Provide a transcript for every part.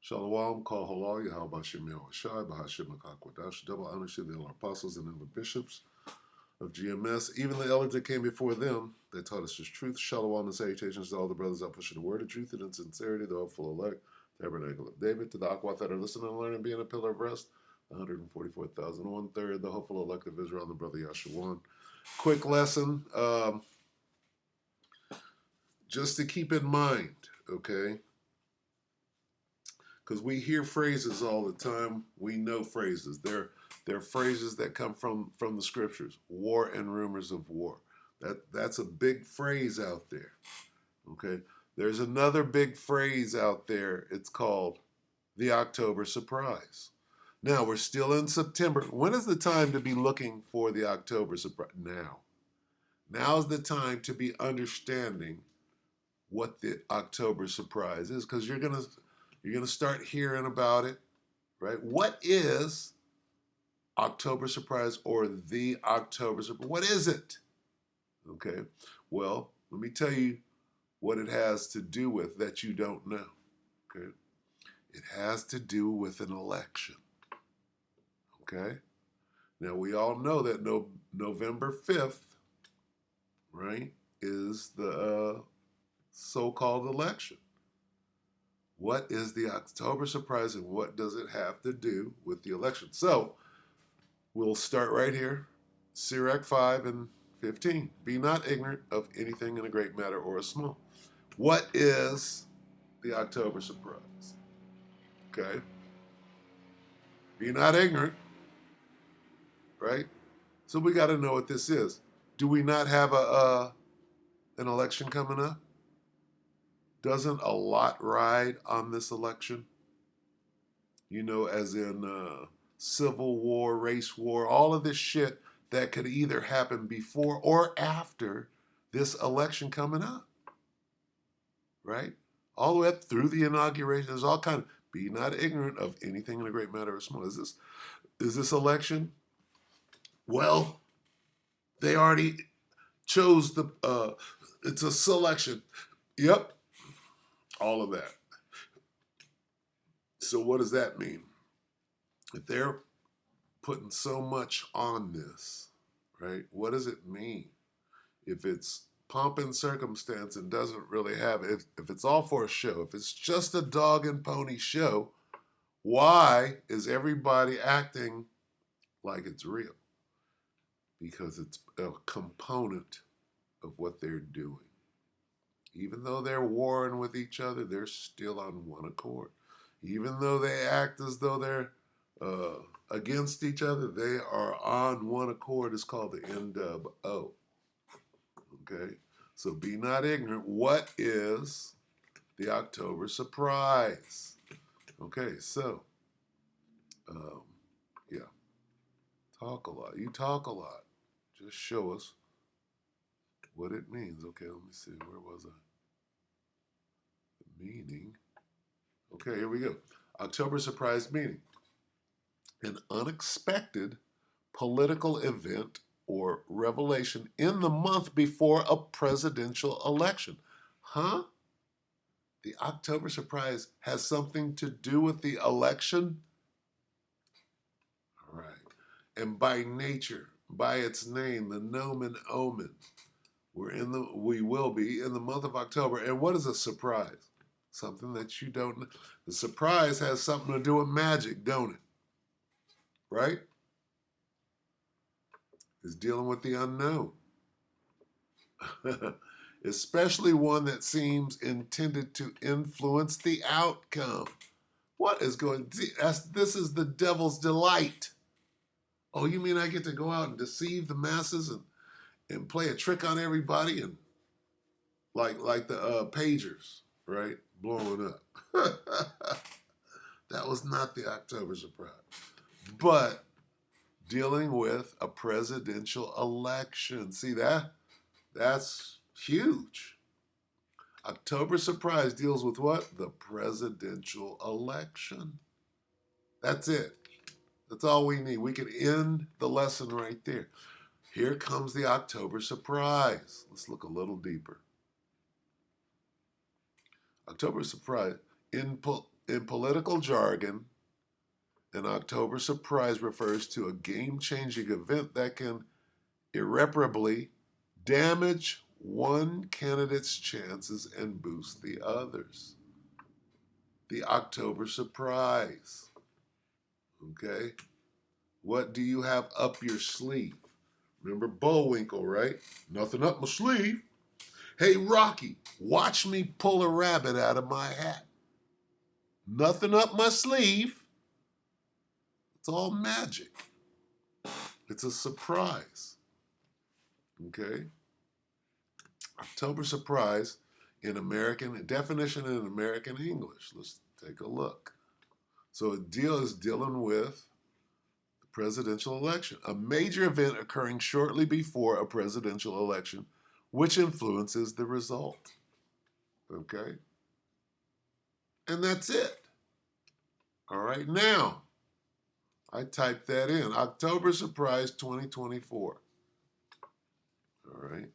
Shalom, Kol Halal, Yahweh Shem Shai, Bahashim Akakwadash, double honor to the apostles and the bishops of GMS, even the elders that came before them, that taught us his truth. Shalom and salutations to all the brothers out pushing the word of truth and in sincerity, the hopeful elect, tabernacle of David, to the Akwat that are listening and learning, being a pillar of rest, 144,000, 1/3, the hopeful elect of Israel, and the brother Yashawan. Quick lesson, just to keep in mind, okay? Because we hear phrases all the time. We know phrases. They're phrases that come from the scriptures. War and rumors of war. That's a big phrase out there. Okay. There's another big phrase out there. It's called the October surprise. Now we're still in September. When is the time to be looking for the October surprise? Now. Now's the time to be understanding what the October surprise is, because you're gonna start hearing about it, right? What is October surprise or the October surprise? What is it? Okay. Well, let me tell you what it has to do with that you don't know. Okay. It has to do with an election. Okay. Now we all know that November 5th, right, is the so-called election. What is the October surprise and what does it have to do with the election? So we'll start right here. Sirach 5 and 15. Be not ignorant of anything in a great matter or a small. What is the October surprise? Okay. Be not ignorant, right? So we got to know what this is. Do we not have an election coming up? Doesn't a lot ride on this election? You know, as in civil war, race war, all of this shit that could either happen before or after this election coming up, right? All the way up through the inauguration, there's all kind of, be not ignorant of anything in a great matter or small. Is this election? Well, they already chose it's a selection. Yep, all of that. So what does that mean? If they're putting so much on this, right? What does it mean? If it's pomp and circumstance and doesn't really have, if it's all for a show, if it's just a dog and pony show, why is everybody acting like it's real? Because it's a component of what they're doing. Even though they're warring with each other, they're still on one accord. Even though they act as though they're against each other, they are on one accord. It's called the NWO. Okay? So be not ignorant. What is the October surprise? Okay, so, yeah. Talk a lot. You talk a lot. Just show us what it means. Okay, let me see. Where was I? The meaning. Okay, here we go. October surprise meaning. An unexpected political event or revelation in the month before a presidential election. Huh? The October surprise has something to do with the election? All right. And by nature, by its name, the nomen omen, we will be in the month of October. And what is a surprise? Something that you don't know. The surprise has something to do with magic, don't it? Right? It's dealing with the unknown. Especially one that seems intended to influence the outcome. What is going? This is the devil's delight. Oh, you mean I get to go out and deceive the masses and play a trick on everybody and like the pagers, right? Blowing up. That was not the October surprise, but dealing with a presidential election. See that? That's huge. October surprise deals with what? The presidential election. That's it. That's all we need. We could end the lesson right there. Here comes the October surprise. Let's look a little deeper. October surprise. In In political jargon, an October surprise refers to a game-changing event that can irreparably damage one candidate's chances and boost the others. The October surprise. Okay? What do you have up your sleeve? Remember Bullwinkle, right? Nothing up my sleeve. Hey, Rocky, watch me pull a rabbit out of my hat. Nothing up my sleeve. It's all magic. It's a surprise. Okay? October surprise in American definition in American English. Let's take a look. So a deal is dealing with the presidential election, a major event occurring shortly before a presidential election, which influences the result. Okay? And that's it. All right, now I typed that in. October surprise 2024. All right.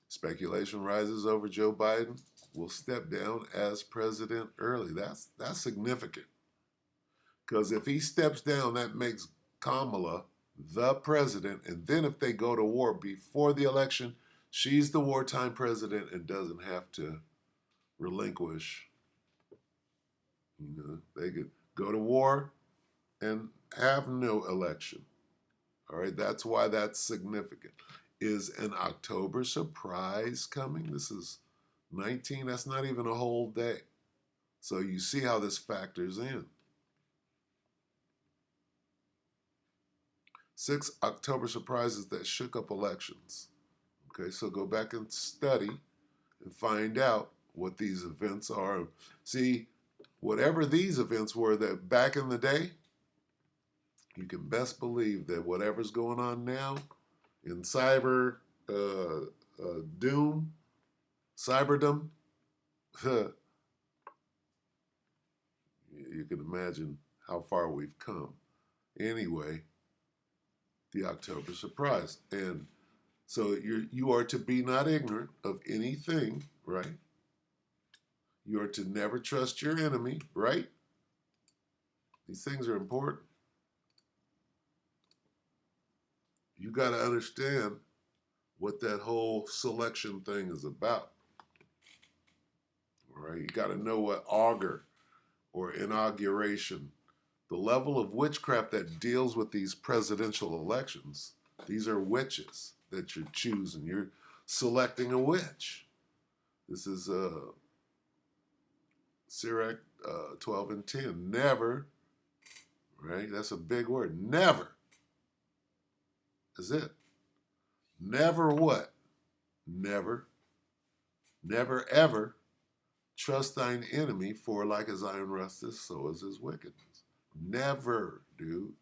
Speculation rises over Joe Biden will step down as president early. That's significant. Because if he steps down, that makes Kamala the president. And then if they go to war before the election, she's the wartime president and doesn't have to relinquish. You know, they could go to war and have no election. All right, that's why that's significant. Is an October surprise coming? This is 19, that's not even a whole day. So you see how this factors in. 6 October surprises that shook up elections. Okay, so go back and study and find out what these events are. See, whatever these events were that back in the day, you can best believe that whatever's going on now in doom, cyberdom, you can imagine how far we've come. Anyway, the October surprise. And so you are to be not ignorant of anything, right? You are to never trust your enemy, right? These things are important. You got to understand what that whole selection thing is about. All right? You got to know what augur or inauguration, the level of witchcraft that deals with these presidential elections. These are witches that you're choosing. You're selecting a witch. This is Sirach 12 and 10. Never, right? That's a big word. Never is it. Never what? Never, never ever trust thine enemy, for like as iron rusteth, so is his wickedness. Never, dude.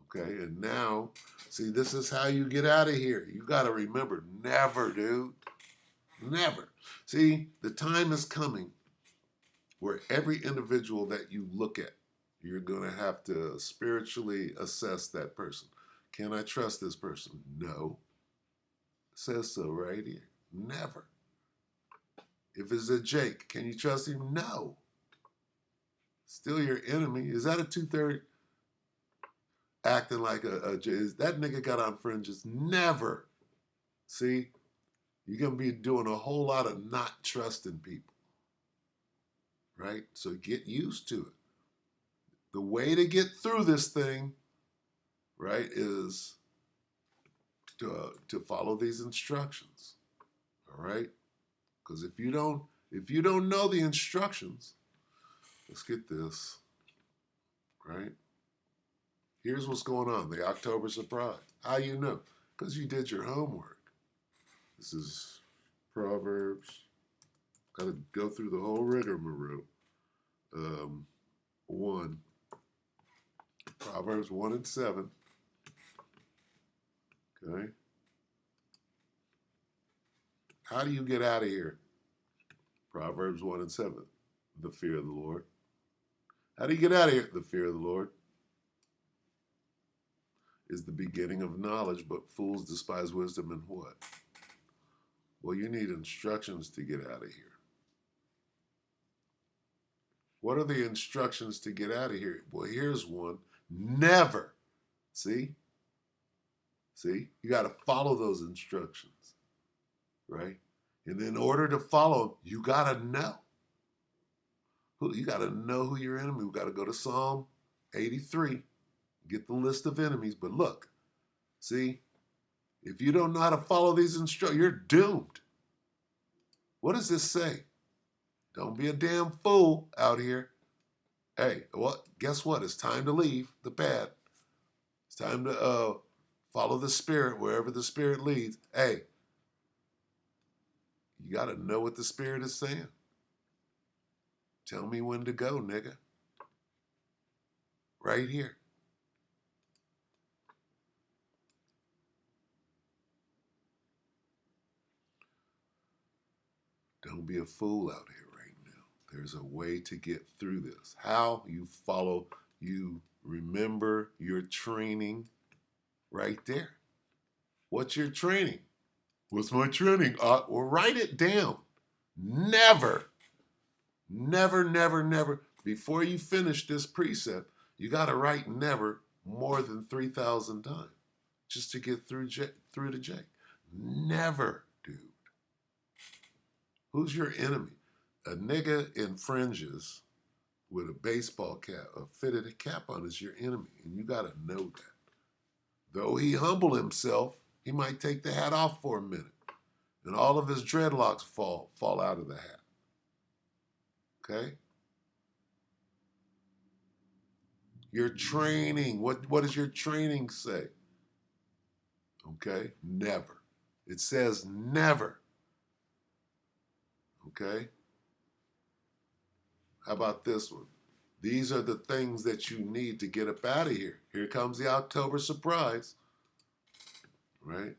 Okay, and now, see, this is how you get out of here. You got to remember, never, dude. Never. See, the time is coming where every individual that you look at, you're going to have to spiritually assess that person. Can I trust this person? No. It says so right here. Never. If it's a Jake, can you trust him? No. Still your enemy. Is that a 2/3 acting like a Jake? That nigga got on fringes? Never. See, you're going to be doing a whole lot of not trusting people. Right? So get used to it. The way to get through this thing, right, is to follow these instructions. All right? Because if you don't know the instructions, let's get this. Right? Here's what's going on. The October surprise. How you know? Because you did your homework. This is Proverbs. Got to go through the whole rigmarole. 1. Proverbs 1 and 7. Okay. How do you get out of here? Proverbs 1 and 7. The fear of the Lord. How do you get out of here? The fear of the Lord is the beginning of knowledge, but fools despise wisdom and what? Well, you need instructions to get out of here. What are the instructions to get out of here? Well, here's one. Never. See? See? You got to follow those instructions, right? And in order to follow, you got to know. You got to know who your enemy. We got to go to Psalm 83, get the list of enemies. But look, see, if you don't know how to follow these instructions, you're doomed. What does this say? Don't be a damn fool out here. Hey, well, guess what? It's time to leave the bad. It's time to follow the Spirit wherever the Spirit leads. Hey, you got to know what the Spirit is saying. Tell me when to go, nigga. Right here. Don't be a fool out here right now. There's a way to get through this. How? You follow, you remember your training right there. What's your training? What's my training? Well, write it down. Never, before you finish this precept, you got to write never more than 3,000 times just to get through to J. Never, dude. Who's your enemy? A nigga in fringes with a baseball cap, a fitted cap on is your enemy, and you got to know that. Though he humble himself, he might take the hat off for a minute, and all of his dreadlocks fall out of the hat. Okay? Your training, what does your training say? Okay? Never. It says never. Okay? How about this one? These are the things that you need to get up out of here. Here comes the October surprise. Right?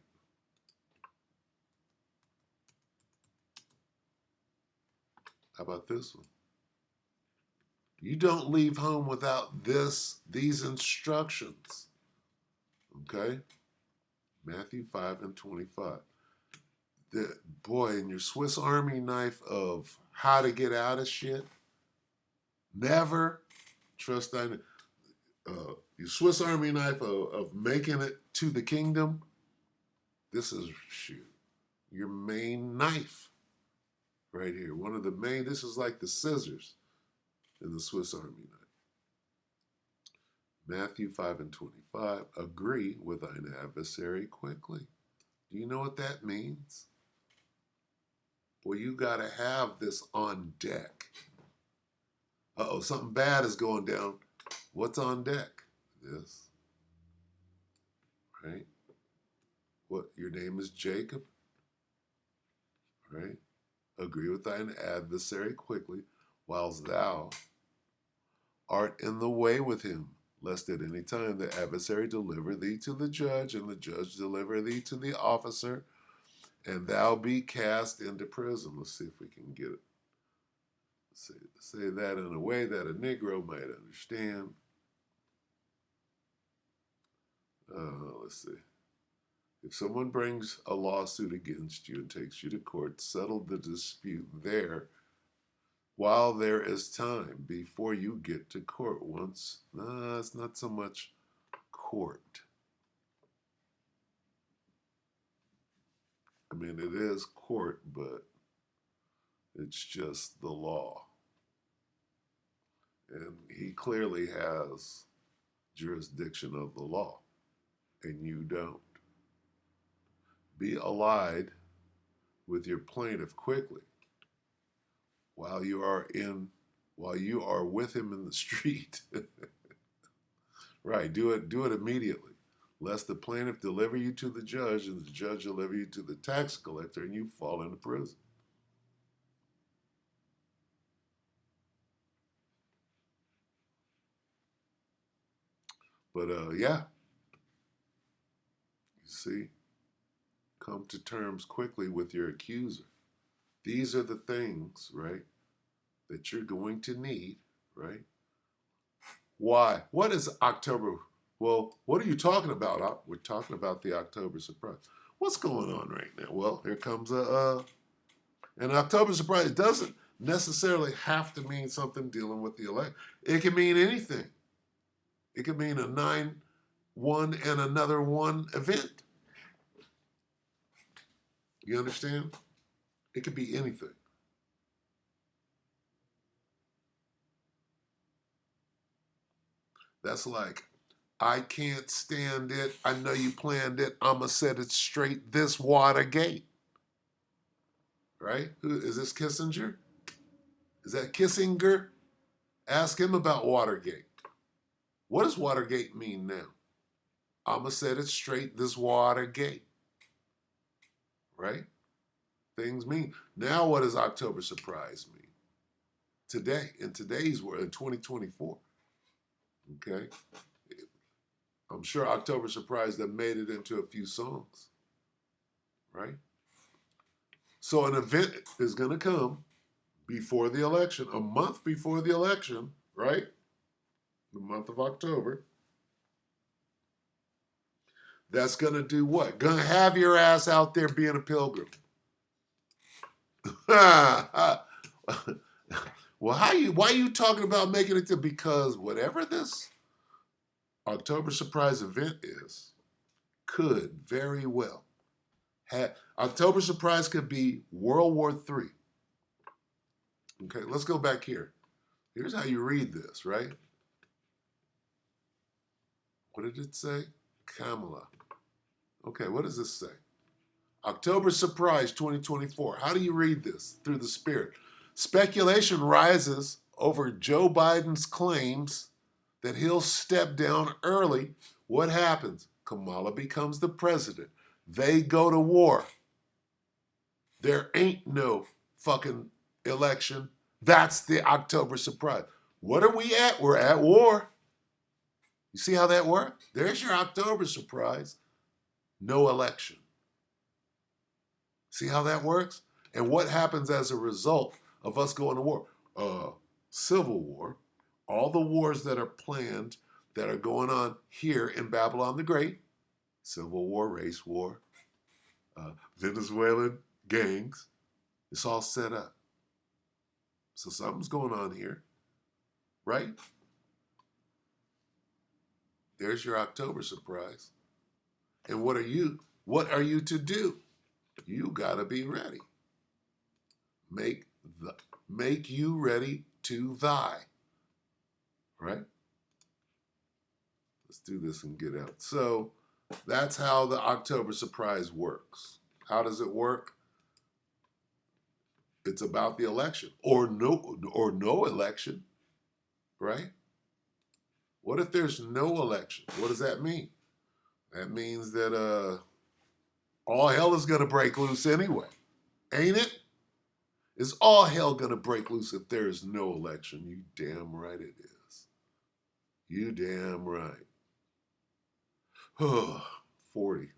How about this one? You don't leave home without these instructions. Okay? Matthew 5:25. Boy, in your Swiss Army knife of how to get out of shit, never trust your Swiss Army knife of making it to the kingdom. This is your main knife right here. One of the main. This is like the scissors in the Swiss Army knife. Matthew 5:25. Agree with thine adversary quickly. Do you know what that means? Well, you got to have this on deck. Uh-oh, something bad is going down. What's on deck? This. Right? What? Your name is Jacob? Right? Agree with thine adversary quickly, whilst thou art in the way with him, lest at any time the adversary deliver thee to the judge, and the judge deliver thee to the officer, and thou be cast into prison. Let's see if we can get it. Say that in a way that a Negro might understand. Let's see. If someone brings a lawsuit against you and takes you to court, settle the dispute there while there is time before you get to court. It's not so much court. I mean, it is court, but it's just the law. And he clearly has jurisdiction of the law, and you don't. Be allied with your plaintiff quickly while you are with him in the street. Right, do it immediately, lest the plaintiff deliver you to the judge and the judge deliver you to the tax collector and you fall into prison. But yeah, you see, come to terms quickly with your accuser. These are the things, right, that you're going to need, right? Why? What is October? Well, what are you talking about? We're talking about the October surprise. What's going on right now? Well, here comes an October surprise. necessarily have to mean something dealing with the election. It can mean anything. It could mean a 9-1 and another 1 event. You understand? It could be anything. That's like, I can't stand it. I know you planned it. I'ma set it straight. This Watergate. Right? Who is this, Kissinger? Is that Kissinger? Ask him about Watergate. What does Watergate mean now? I'ma set it straight. This Watergate. Right? Things mean. Now what does October surprise mean? Today, in today's world, in 2024. Okay? I'm sure October Surprise that made it into a few songs, right? So an event is going to come before the election, a month before the election, right? The month of October. That's going to do what? Going to have your ass out there being a pilgrim. Well, why are you talking about making it to? Because whatever this October Surprise event is, could very well have. October Surprise could be World War III. Okay, let's go back here. Here's how you read this, right? What did it say? Kamala. Okay, what does this say? October Surprise 2024. How do you read this? Through the Spirit. Speculation rises over Joe Biden's claims that he'll step down early. What happens? Kamala becomes the president. They go to war. There ain't no fucking election. That's the October Surprise. What are we at? We're at war. You see how that works? There's your October Surprise. No election. See how that works? And what happens as a result of us going to war? Civil war. All the wars that are planned that are going on here in Babylon the Great. Civil war, race war, Venezuelan gangs. It's all set up. So something's going on here, right? There's your October Surprise. And what are you to do? You gotta be ready. Make you ready to thy. Right? Let's do this and get out. So that's how the October Surprise works. How does it work? It's about the election or no election, right? What if there's no election? What does that mean? That means that all hell is going to break loose anyway, ain't it? Is all hell going to break loose if there is no election? You damn right it is. You damn right. 40.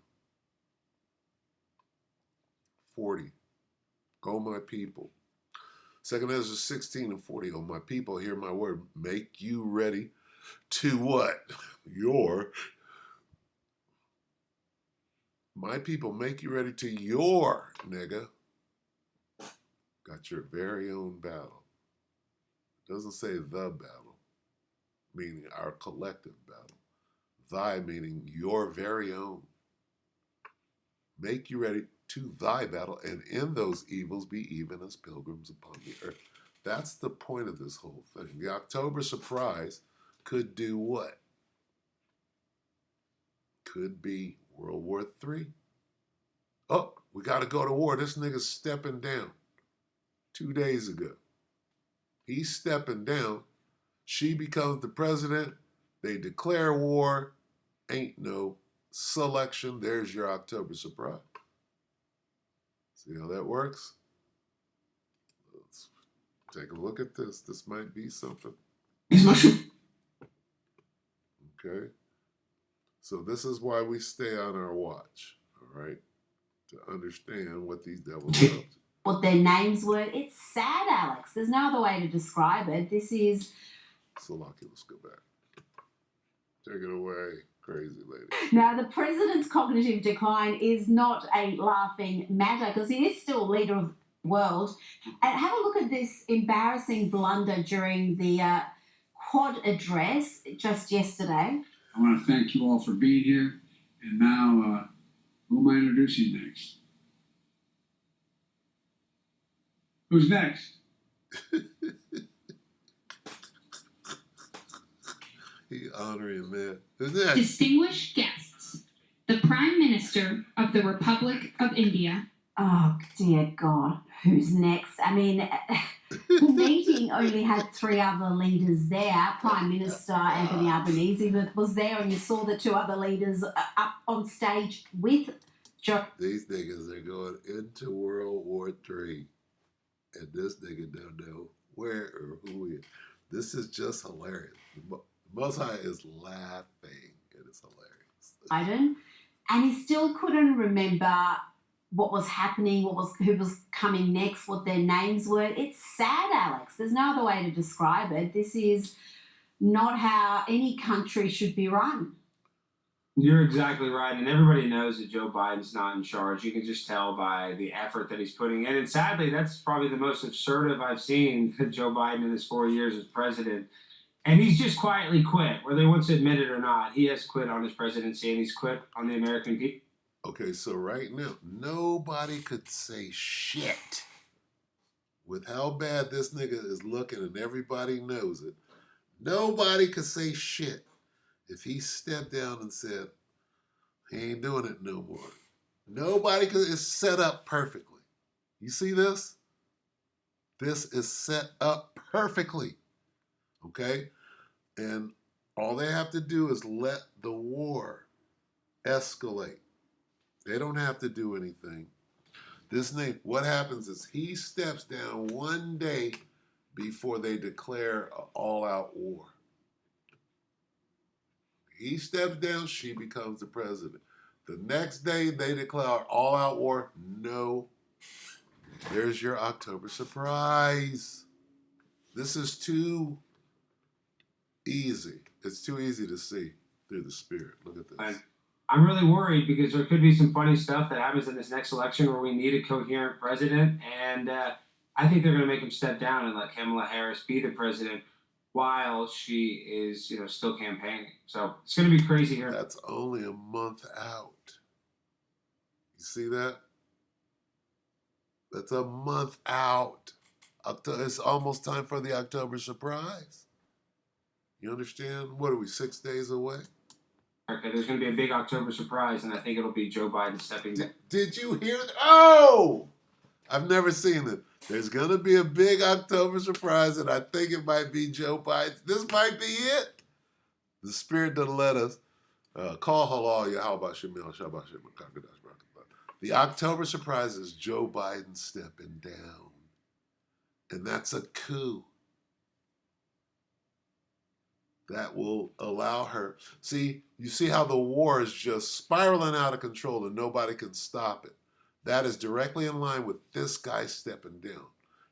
Oh, my people. 2 Ezra 16 and 40. Oh, my people, hear my word. Make you ready to what? My people, make you ready to your, nigga. Got your very own battle. It doesn't say the battle, meaning our collective battle. Thy, meaning your very own. Make you ready to thy battle, and in those evils be even as pilgrims upon the earth. That's the point of this whole thing. The October Surprise could do what? Could be World War III. Oh, we got to go to war. This nigga's stepping down 2 days ago. He's stepping down. She becomes the president. They declare war. Ain't no selection. There's your October Surprise. See how that works? Let's take a look at this. This might be something. Okay. So this is why we stay on our watch, all right? To understand what these devils are up to. What their names were. It's sad, Alex. There's no other way to describe it. This is... Salaki, let's go back. Take it away, crazy lady. Now, the president's cognitive decline is not a laughing matter because he is still leader of world. And have a look at this embarrassing blunder during the Quad address just yesterday. I want to thank you all for being here. And now, who am I introducing next? Who's next? He honoring, man. Who's that? Distinguished guests, the Prime Minister of the Republic of India. Oh, dear God. Who's next? I mean, the meeting only had 3 other leaders there. Prime Minister Anthony Albanese was there, and you saw the 2 other leaders up on stage with Joe. These niggas are going into World War III, and this nigga don't know where or who he is. This is just hilarious. The Most High is laughing. It is hilarious. Biden, and he still couldn't remember what was happening, who was coming next, what their names were. It's sad, Alex. There's no other way to describe it. This is not how any country should be run. You're exactly right, and everybody knows that Joe Biden's not in charge. You can just tell by the effort that he's putting in, and sadly, that's probably the most assertive I've seen Joe Biden in his 4 years as president. And he's just quietly quit, whether he wants to admit it or not. He has quit on his presidency, and he's quit on the American people. Okay, so right now, nobody could say shit. With how bad this nigga is looking and everybody knows it, nobody could say shit if he stepped down and said, he ain't doing it no more. Nobody could, it's set up perfectly. You see this? This is set up perfectly. Okay? And all they have to do is let the war escalate. They don't have to do anything. This name, what happens is he steps down one day before they declare an all-out war. He steps down, she becomes the president. The next day they declare all-out war. No. There's your October surprise. This is too easy. It's too easy to see through the spirit. Look at this. I'm really worried because there could be some funny stuff that happens in this next election where we need a coherent president, and I think they're going to make him step down and let Kamala Harris be the president while she is, still campaigning. So it's going to be crazy here. That's only a month out. You see that? That's a month out. It's almost time for the October surprise. You understand? What are we, 6 days away? Okay, there's going to be a big October surprise, and I think it'll be Joe Biden stepping down. Did you hear that? Oh! I've never seen it. There's going to be a big October surprise, and I think it might be Joe Biden. This might be it. The Spirit doesn't let us. Call halal, Yahweh Shemil, Shabbat Shem, Kakadash, Barakah. The October surprise is Joe Biden stepping down. And that's a coup. That will allow her. See, you see how the war is just spiraling out of control and nobody can stop it. That is directly in line with this guy stepping down.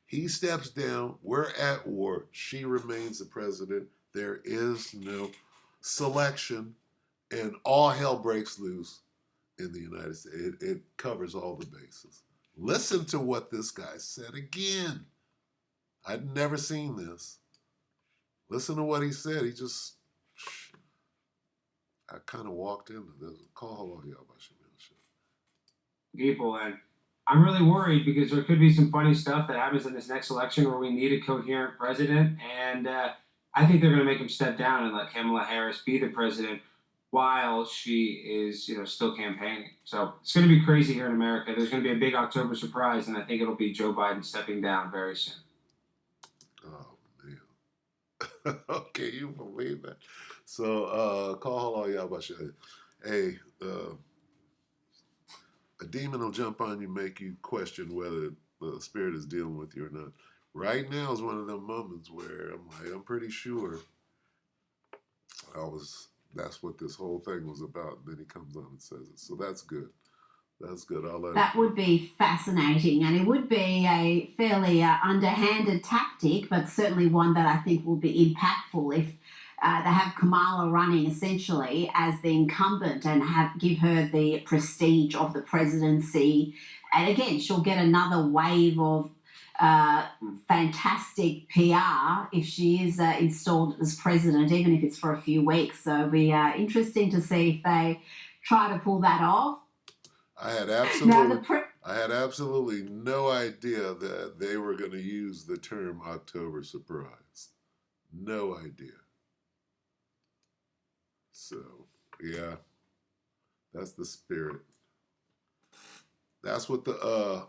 He steps down, we're at war, she remains the president. There is no selection, and all hell breaks loose in the United States. It covers all the bases. Listen to what this guy said again. I'd never seen this. Listen to what he said. He just, I kind of walked into this. Call hello, y'all, people, and I'm really worried because there could be some funny stuff that happens in this next election where we need a coherent president, and I think they're going to make him step down and let Kamala Harris be the president while she is, still campaigning. So it's going to be crazy here in America. There's going to be a big October surprise, and I think it'll be Joe Biden stepping down very soon. Oh, man. Okay, you believe that? So, call hello, y'all, hey, a demon will jump on you, make you question whether the Spirit is dealing with you or not. Right now is one of them moments where I'm like, I'm pretty sure that's what this whole thing was about. And then he comes on and says it. So that's good. That's good. That would be fascinating, and it would be a fairly underhanded tactic, but certainly one that I think will be impactful if they have Kamala running essentially as the incumbent and give her the prestige of the presidency and again, she'll get another wave of fantastic PR if she is installed as president, even if it's for a few weeks. So it'll be interesting to see if they try to pull that off. I had Now, absolutely no idea that they were going to use the term October surprise. No idea. So, yeah, that's the spirit. That's what the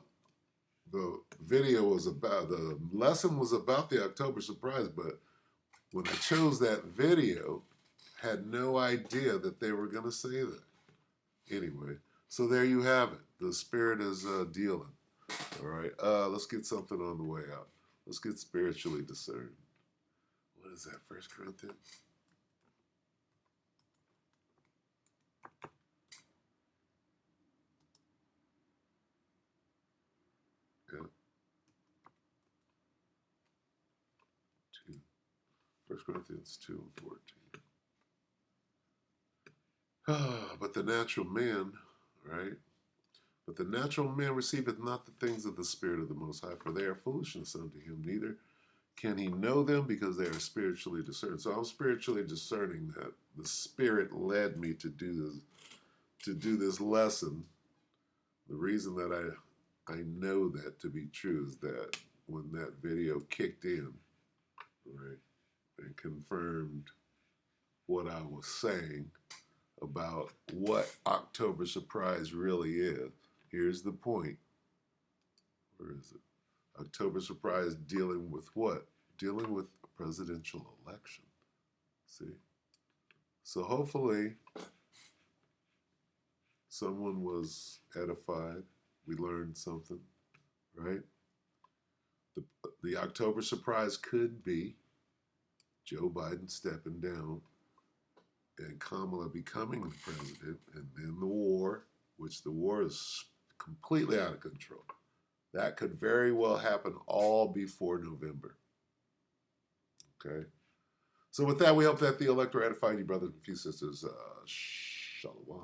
video was about. The lesson was about the October surprise, but when I chose that video, had no idea that they were going to say that. Anyway, so there you have it. The spirit is dealing. All right, let's get something on the way out. Let's get spiritually discerned. What is that, 1 Corinthians? Yeah. 1 Corinthians 2 and 14. But the natural man, right? But the natural man receiveth not the things of the Spirit of the Most High, for they are foolishness unto him. Neither can he know them, because they are spiritually discerned. So I'm spiritually discerning that the Spirit led me to do this lesson. The reason that I know that to be true is that when that video kicked in, right, and confirmed what I was saying about what October surprise really is. Here's the point. Where is it? October surprise dealing with what? Dealing with a presidential election. See? So hopefully someone was edified. We learned something, right? The October surprise could be Joe Biden stepping down and Kamala becoming the president, and then the war, which the war is completely out of control. That could very well happen all before November. Okay? So with that, we hope that the elect are edifying you, brothers and sisters. Shalom.